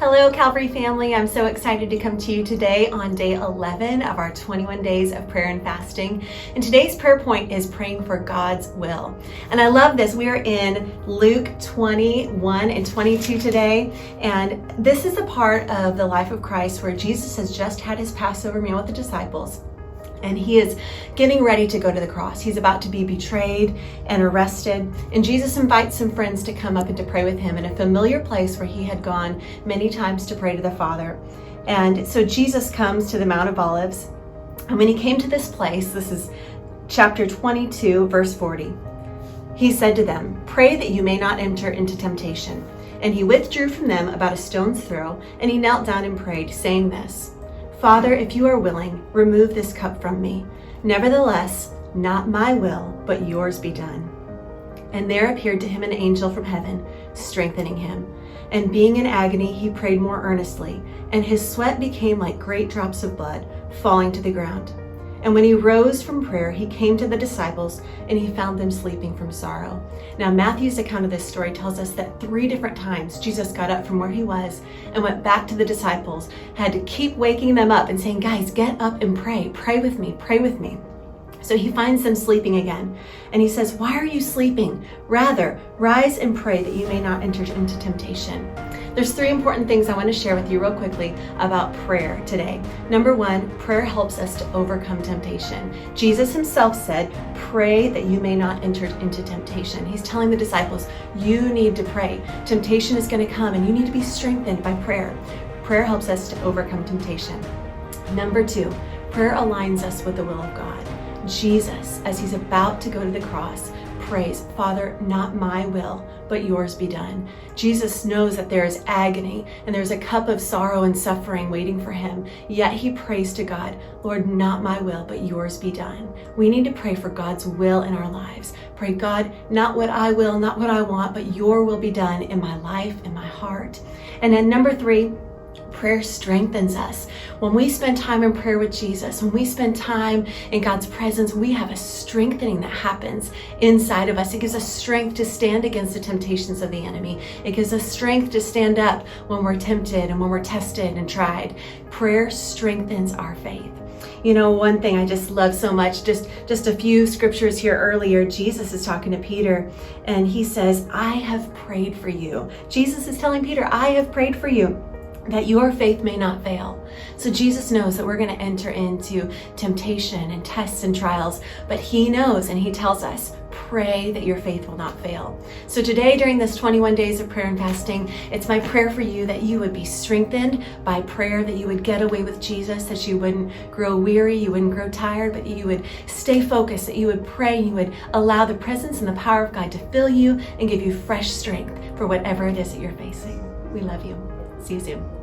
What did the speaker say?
Hello, Calvary family. I'm so excited to come to you today on day 11 of our 21 days of prayer and fasting. And today's prayer point is praying for God's will. And I love this. We are in Luke 21 and 22 today. And this is the part of the life of Christ where Jesus has just had his Passover meal with the disciples. And he is getting ready to go to the cross. He's about to be betrayed and arrested. And Jesus invites some friends to come up and to pray with him in a familiar place where he had gone many times to pray to the Father. And so Jesus comes to the Mount of Olives. And when he came to this place, this is chapter 22, verse 40, he said to them, "Pray that you may not enter into temptation." And he withdrew from them about a stone's throw, and he knelt down and prayed, saying this, "Father, if you are willing, remove this cup from me. Nevertheless, not my will, but yours be done." And there appeared to him an angel from heaven, strengthening him. And being in agony, he prayed more earnestly, and his sweat became like great drops of blood falling to the ground. And when he rose from prayer, he came to the disciples, and he found them sleeping from sorrow. Now, Matthew's account of this story tells us that 3 different times Jesus got up from where he was and went back to the disciples, had to keep waking them up and saying, "Guys, get up and pray. Pray with me. Pray with me." So he finds them sleeping again, and he says, "Why are you sleeping? Rather, rise and pray that you may not enter into temptation." There's 3 important things I want to share with you real quickly about prayer today. Number 1, prayer helps us to overcome temptation. Jesus himself said, "Pray that you may not enter into temptation." He's telling the disciples, you need to pray. Temptation is going to come, and you need to be strengthened by prayer. Prayer helps us to overcome temptation. Number 2, prayer aligns us with the will of God. Jesus, as he's about to go to the cross, prays, "Father, not my will, but yours be done." Jesus knows that there is agony and there's a cup of sorrow and suffering waiting for him, yet he prays to God, "Lord, not my will, but yours be done." We need to pray for God's will in our lives. Pray, "God, not what I will, not what I want, but your will be done in my life, in my heart." And then number 3, prayer strengthens us. When we spend time in prayer with Jesus, when we spend time in God's presence, we have a strengthening that happens inside of us. It gives us strength to stand against the temptations of the enemy. It gives us strength to stand up when we're tempted and when we're tested and tried. Prayer strengthens our faith. You know, one thing I just love so much, just a few scriptures here earlier, Jesus is talking to Peter and he says, "I have prayed for you." Jesus is telling Peter, "I have prayed for you, that your faith may not fail." So Jesus knows that we're going to enter into temptation and tests and trials, but he knows and he tells us, pray that your faith will not fail. So today, during this 21 days of prayer and fasting, it's my prayer for you that you would be strengthened by prayer, that you would get away with Jesus, that you wouldn't grow weary, you wouldn't grow tired, but you would stay focused, that you would pray, and you would allow the presence and the power of God to fill you and give you fresh strength for whatever it is that you're facing. We love you. See you soon.